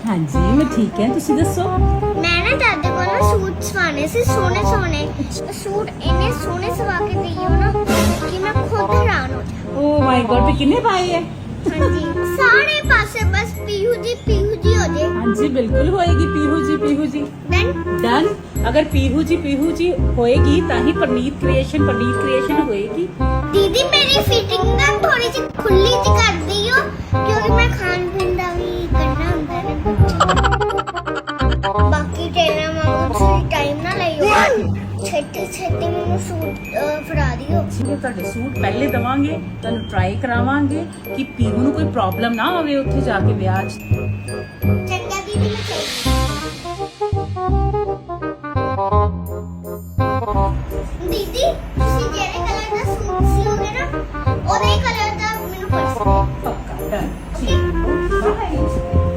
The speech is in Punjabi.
ਹਾਂਜੀ ਮੈਂ ਠੀਕ ਹਾਂ, ਤੁਸੀਂ ਦੱਸੋ। ਮੈਂ ਨਾ ਦਾਦੇ ਕੋਲ ਨਾ ਸੂਟ ਸਵਾਣੇ ਸੀ, ਸੋਹਣੇ ਸੋਹਣੇ ਸੂਟ ਇੰਨੇ ਸੋਹਣੇ ਸਵਾ ਕੇ ਦਈਓ ਨਾ ਕਿ ਮੈਂ ਖੁਦ ਹੈਰਾਨ ਹੋ ਜਾ। ਓ ਮਾਈ ਗॉड, ਤੇ ਕਿੰਨੇ ਪਾਏ ਹੈ? ਹਾਂਜੀ ਸਾਰੇ ਪਾਸੇ ਬਸ ਪੀਹੂ ਜੀ ਹੋ ਜੇ। ਹਾਂਜੀ ਬਿਲਕੁਲ ਹੋਏਗੀ ਪੀਹੂ ਜੀ। Then done. ਅਗਰ ਪੀਹੂ ਜੀ ਹੋਏਗੀ ਤਾਂ ਹੀ ਪਨੀਰ ਕ੍ਰੀਏਸ਼ਨ ਹੋਏਗੀ। ਦੀਦੀ ਮੇਰੀ ਫਿਟਿੰਗ ਨਾ ਥੋੜੀ ਜਿਹੀ ਖੁੱਲੀ ਜਿਹੀ ਕਰ ਦਿਓ ਕਿਉਂਕਿ ਮੈਂ ਖਾਣ ਪੀਣ ਦਾ ਵੀ ਕਰਨਾ ਹੁੰਦਾ ਹੈ। ਬਾਕੀ ਟ੍ਰੇਨਰ ਵਾਂਗੂ ਤੁਸੀਂ ਟਾਈਮ ਨਾ ਲਈਓ, ਛੇਤੀ ਮੈਨੂੰ ਸੂਟ ਫੜਾ ਦਿਓ। ਠੀਕ ਹੈ, ਤੁਹਾਡੇ ਸੂਟ ਪਹਿਲੇ ਦਵਾਂਗੇ, ਤੁਹਾਨੂੰ ਟਰਾਈ ਕਰਾਵਾਂਗੇ ਕਿ ਪੀਹੂ ਨੂੰ ਕੋਈ ਪ੍ਰੋਬਲਮ ਨਾ ਹੋਵੇ ਉੱਥੇ ਜਾ ਕੇ ਵਿਆਹ 'ਚ। ਚੰਗਾ ਦੀਦੀ ਮੈਂ ਚੱਲਦੀ। ਦੀਦੀ ਤੁਸੀਂ ਜਿਹੜੇ ਕਲਰ ਦਾ ਸੂਟ ਸਿਓਗੇ ਨਾ ਉਹਦੇ ਕਲਰ ਦਾ ਮੈਨੂੰ ਪਰਸ ਦਿਓ। ਪੱਕਾ ਡਨ। ਠੀਕ ਹੈ, ਬਾਏ।